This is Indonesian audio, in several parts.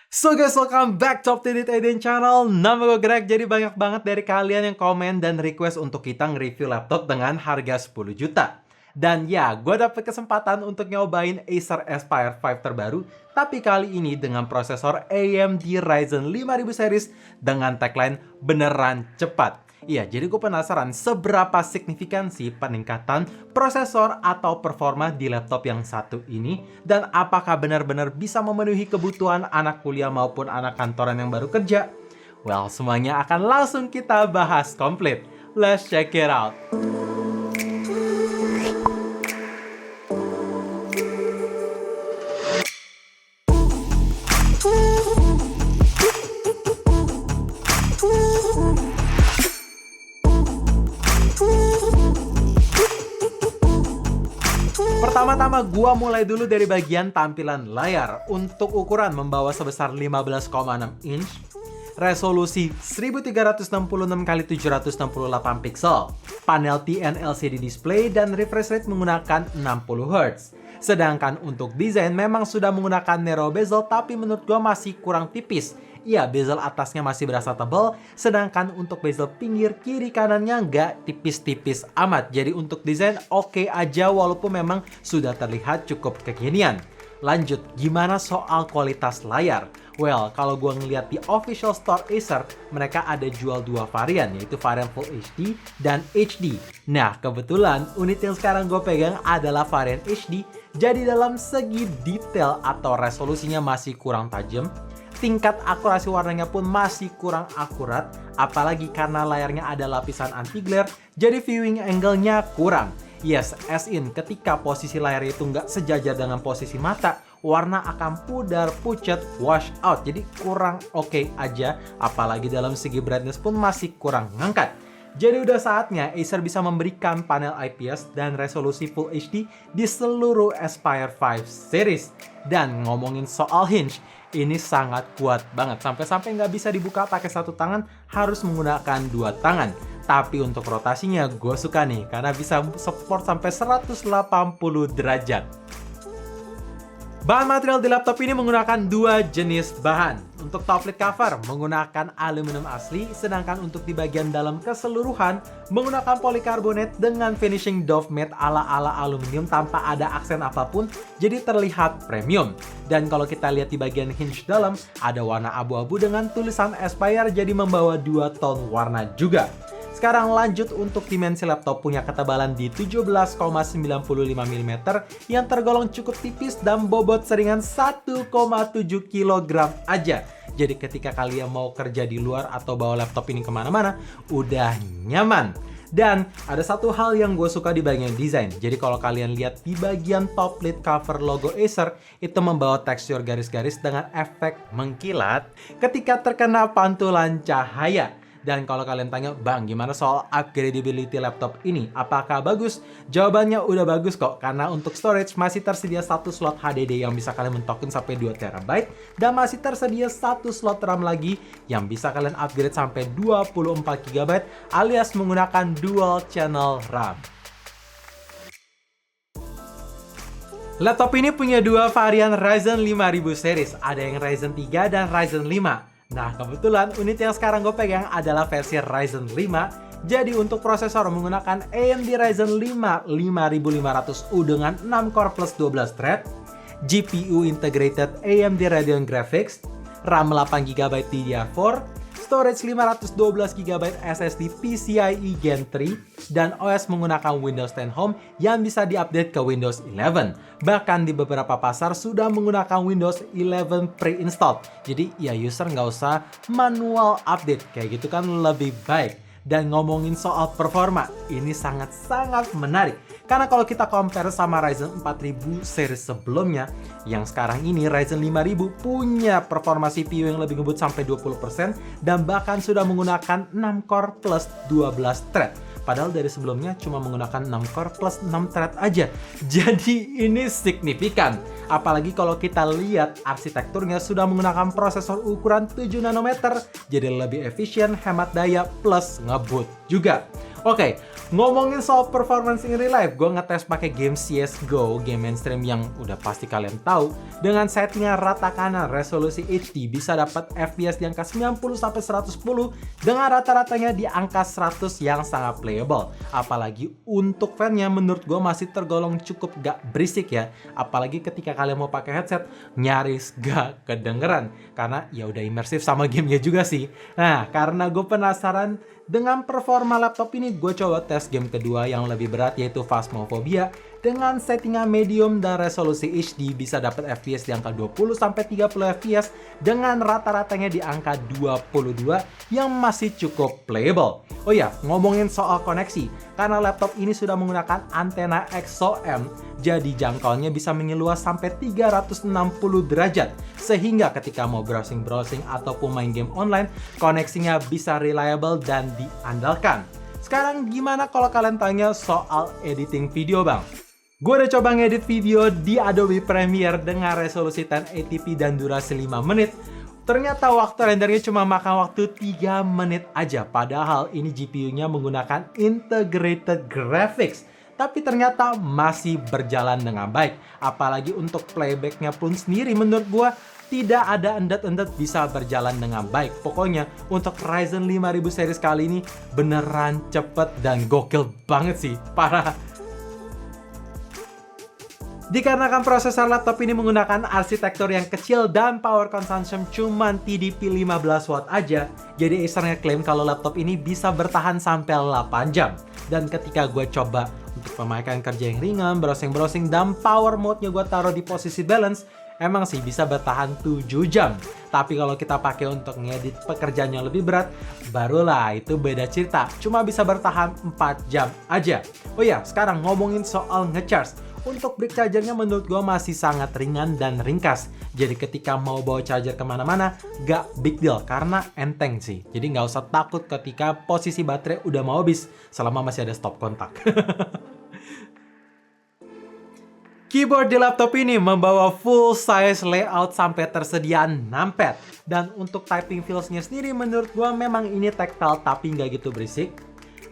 So guys, welcome back to Updated Eden Channel. Nama gue Greg. Jadi banyak banget dari kalian yang komen dan request untuk kita nge-review laptop dengan harga 10 juta. Dan ya, gue dapet kesempatan untuk nyobain Acer Aspire 5 terbaru, tapi kali ini dengan prosesor AMD Ryzen 5000 series dengan tagline beneran cepat. Iya, jadi gue penasaran seberapa signifikansi peningkatan prosesor atau performa di laptop yang satu ini, dan apakah benar-benar bisa memenuhi kebutuhan anak kuliah maupun anak kantoran yang baru kerja? Well, semuanya akan langsung kita bahas komplit. Let's check it out. Pertama-tama gua mulai dulu dari bagian tampilan layar. Untuk ukuran membawa sebesar 15,6 inch, resolusi 1366x768 pixel, panel TN LCD display, dan refresh rate menggunakan 60 Hz. Sedangkan untuk desain memang sudah menggunakan narrow bezel, tapi menurut gua masih kurang tipis. Iya, bezel atasnya masih berasa tebal, sedangkan untuk bezel pinggir kiri kanannya nggak tipis-tipis amat. Jadi untuk desain oke aja, walaupun memang sudah terlihat cukup kekinian. Lanjut, gimana soal kualitas layar? Well, kalau gue ngeliat di official store Acer, mereka ada jual dua varian, yaitu varian Full HD dan HD. Nah, kebetulan unit yang sekarang gue pegang adalah varian HD, jadi dalam segi detail atau resolusinya masih kurang tajam. Tingkat akurasi warnanya pun masih kurang akurat, apalagi karena layarnya ada lapisan anti-glare, jadi viewing angle-nya kurang. Yes, as in, ketika posisi layar itu nggak sejajar dengan posisi mata, warna akan pudar, pucat, wash out, jadi kurang oke aja, apalagi dalam segi brightness pun masih kurang ngangkat. Jadi udah saatnya Acer bisa memberikan panel IPS dan resolusi Full HD di seluruh Aspire 5 series. Dan ngomongin soal hinge, ini sangat kuat banget. Sampai-sampai nggak bisa dibuka pakai satu tangan, harus menggunakan dua tangan. Tapi untuk rotasinya gue suka nih, karena bisa support sampai 180 derajat. Bahan material di laptop ini menggunakan dua jenis bahan. Untuk top lid cover menggunakan aluminium asli, sedangkan untuk di bagian dalam keseluruhan menggunakan polikarbonat dengan finishing doff matte ala-ala aluminium tanpa ada aksen apapun, jadi terlihat premium. Dan kalau kita lihat di bagian hinge dalam, ada warna abu-abu dengan tulisan Aspire, jadi membawa dua tone warna juga. Sekarang lanjut untuk dimensi laptop, punya ketebalan di 17,95 mm yang tergolong cukup tipis dan bobot seringan 1,7 kg aja. Jadi ketika kalian mau kerja di luar atau bawa laptop ini kemana-mana, udah nyaman. Dan ada satu hal yang gue suka di bagian desain. Jadi kalau kalian lihat di bagian top lid cover logo Acer, itu membawa tekstur garis-garis dengan efek mengkilat ketika terkena pantulan cahaya. Dan kalau kalian tanya, Bang, gimana soal upgradability laptop ini? Apakah bagus? Jawabannya udah bagus kok, karena untuk storage masih tersedia satu slot HDD yang bisa kalian mentokin sampai 2 TB, dan masih tersedia satu slot RAM lagi yang bisa kalian upgrade sampai 24 GB alias menggunakan dual channel RAM. Laptop ini punya dua varian Ryzen 5000 series, ada yang Ryzen 3 dan Ryzen 5. Nah, kebetulan unit yang sekarang gue pegang adalah versi Ryzen 5. Jadi untuk prosesor menggunakan AMD Ryzen 5 5500U dengan 6 core plus 12 thread, GPU integrated AMD Radeon Graphics, RAM 8GB DDR4, storage 512GB SSD PCIe Gen 3, dan OS menggunakan Windows 10 Home yang bisa diupdate ke Windows 11. Bahkan di beberapa pasar sudah menggunakan Windows 11 pre-installed. Jadi ya user nggak usah manual update, kayak gitu kan lebih baik. Dan ngomongin soal performa, ini sangat-sangat menarik. Karena kalau kita compare sama Ryzen 4000 series sebelumnya, yang sekarang ini Ryzen 5000 punya performa CPU yang lebih ngebut sampai 20%, dan bahkan sudah menggunakan 6 core plus 12 thread. Padahal dari sebelumnya cuma menggunakan 6 core plus 6 thread aja. Jadi ini signifikan. Apalagi kalau kita lihat arsitekturnya sudah menggunakan prosesor ukuran 7 nanometer. Jadi lebih efisien, hemat daya, plus ngebut. juga. Oke, ngomongin soal performance in real life, gue ngetes pakai game CSGO, game mainstream yang udah pasti kalian tahu. Dengan settingan rata kanan, resolusi HD bisa dapat FPS di angka 90-110 dengan rata-ratanya di angka 100 yang sangat playable. Apalagi untuk fan-nya menurut gue masih tergolong cukup gak berisik ya. Apalagi ketika kalian mau pakai headset, nyaris gak kedengeran. Karena ya udah imersif sama gamenya juga sih. Nah, karena gue penasaran dengan performa laptop ini, gue coba tes game kedua yang lebih berat yaitu Phasmophobia. Dengan settingan medium dan resolusi HD bisa dapat FPS di angka 20-30 FPS dengan rata-ratanya di angka 22 yang masih cukup playable. Oh ya, ngomongin soal koneksi, karena laptop ini sudah menggunakan antena XOM, jadi jangkauannya bisa menyeluas sampai 360 derajat. Sehingga ketika mau browsing-browsing ataupun main game online, koneksinya bisa reliable dan diandalkan. Sekarang gimana kalau kalian tanya soal editing video bang? Gue udah coba ngedit video di Adobe Premiere dengan resolusi 1080p dan durasi 5 menit. Ternyata waktu rendernya cuma makan waktu 3 menit aja. Padahal ini GPU-nya menggunakan integrated graphics. Tapi ternyata masih berjalan dengan baik. Apalagi untuk playbacknya pun sendiri menurut gue tidak ada endet-endet bisa berjalan dengan baik. Pokoknya untuk Ryzen 5000 series kali ini beneran cepet dan gokil banget sih. Parah. Dikarenakan prosesor laptop ini menggunakan arsitektur yang kecil dan power consumption cuman TDP 15 watt aja, jadi Acer ngeklaim kalau laptop ini bisa bertahan sampai 8 jam. Dan ketika gue coba untuk pemakaian kerja yang ringan, browsing-browsing, dan power mode-nya gue taruh di posisi balance, emang sih bisa bertahan 7 jam. Tapi kalau kita pakai untuk ngedit pekerjaan yang lebih berat, barulah itu beda cerita. Cuma bisa bertahan 4 jam aja. Oh ya, sekarang ngomongin soal ngecharge. Untuk brick chargernya menurut gue masih sangat ringan dan ringkas. Jadi ketika mau bawa charger kemana-mana, gak big deal karena enteng sih. Jadi nggak usah takut ketika posisi baterai udah mau habis selama masih ada stop kontak. Keyboard di laptop ini membawa full size layout sampai tersedia numpad. Dan untuk typing feels-nya sendiri menurut gue memang ini tactile tapi nggak gitu berisik.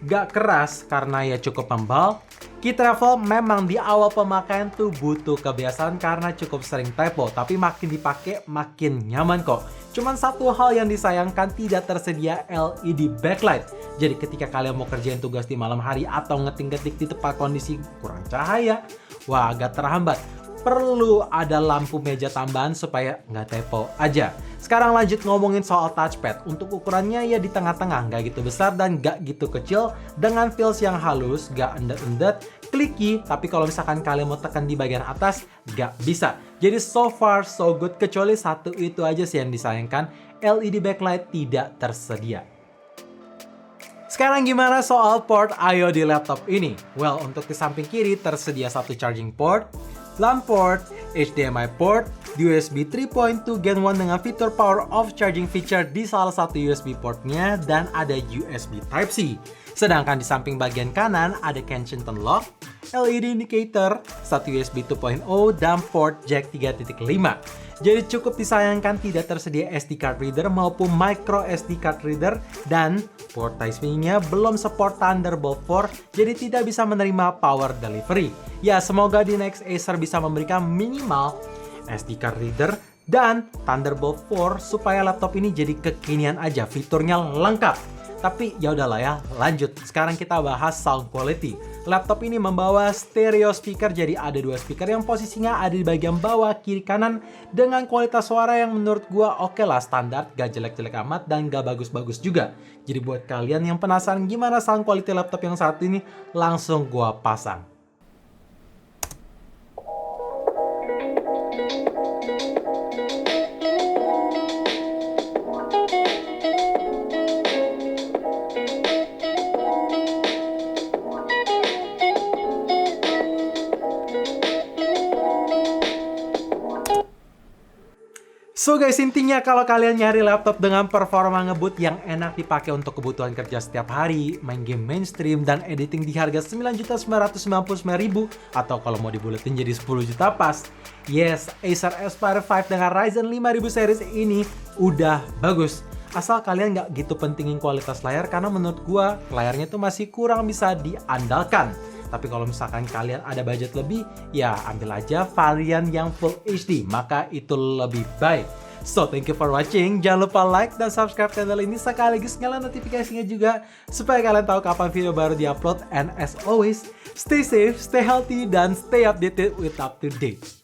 Gak keras karena ya cukup tebal. Key travel memang di awal pemakaian tuh butuh kebiasaan karena cukup sering typo, tapi makin dipakai makin nyaman kok. Cuman satu hal yang disayangkan tidak tersedia LED backlight. Jadi ketika kalian mau kerjain tugas di malam hari atau ngetik-ngetik di tempat kondisi kurang cahaya, wah agak terhambat. Perlu ada lampu meja tambahan supaya nggak typo aja. Sekarang lanjut ngomongin soal touchpad. Untuk ukurannya ya di tengah-tengah, nggak gitu besar dan nggak gitu kecil. Dengan feels yang halus, nggak endet-endet, clicky. Tapi kalau misalkan kalian mau tekan di bagian atas, nggak bisa. Jadi so far so good, kecuali satu itu aja sih yang disayangkan. LED backlight tidak tersedia. Sekarang gimana soal port I/O di laptop ini? Well, untuk di samping kiri tersedia satu charging port, LAN port, HDMI port, USB 3.2 Gen 1 dengan fitur power off charging feature di salah satu USB portnya, dan ada USB Type-C. Sedangkan di samping bagian kanan ada Kensington lock, LED indicator, satu USB 2.0, dan port jack 3.5. Jadi cukup disayangkan tidak tersedia SD card reader maupun micro SD card reader, dan port Type-C-nya belum support Thunderbolt 4, jadi tidak bisa menerima power delivery. Ya, semoga di next Acer bisa memberikan minimal SD card reader dan Thunderbolt 4 supaya laptop ini jadi kekinian aja, fiturnya lengkap. Tapi ya udahlah ya, lanjut. Sekarang kita bahas sound quality. Laptop ini membawa stereo speaker, jadi ada dua speaker yang posisinya ada di bagian bawah kiri kanan dengan kualitas suara yang menurut gua oke lah, standar, gak jelek-jelek amat dan gak bagus-bagus juga. Jadi buat kalian yang penasaran gimana sound quality laptop yang satu ini, langsung gua pasang. So guys, intinya kalau kalian nyari laptop dengan performa ngebut yang enak dipakai untuk kebutuhan kerja setiap hari, main game mainstream, dan editing di harga 9.999.000 atau kalau mau dibuletin jadi 10 juta pas, yes, Acer Aspire 5 dengan Ryzen 5000 series ini udah bagus. Asal kalian nggak gitu pentingin kualitas layar, karena menurut gua layarnya tuh masih kurang bisa diandalkan. Tapi kalau misalkan kalian ada budget lebih, ya ambil aja varian yang Full HD, maka itu lebih baik. So, thank you for watching. Jangan lupa like dan subscribe channel ini sekaligus nyalain notifikasinya juga supaya kalian tahu kapan video baru diupload. And as always, stay safe, stay healthy, dan stay updated with up to date.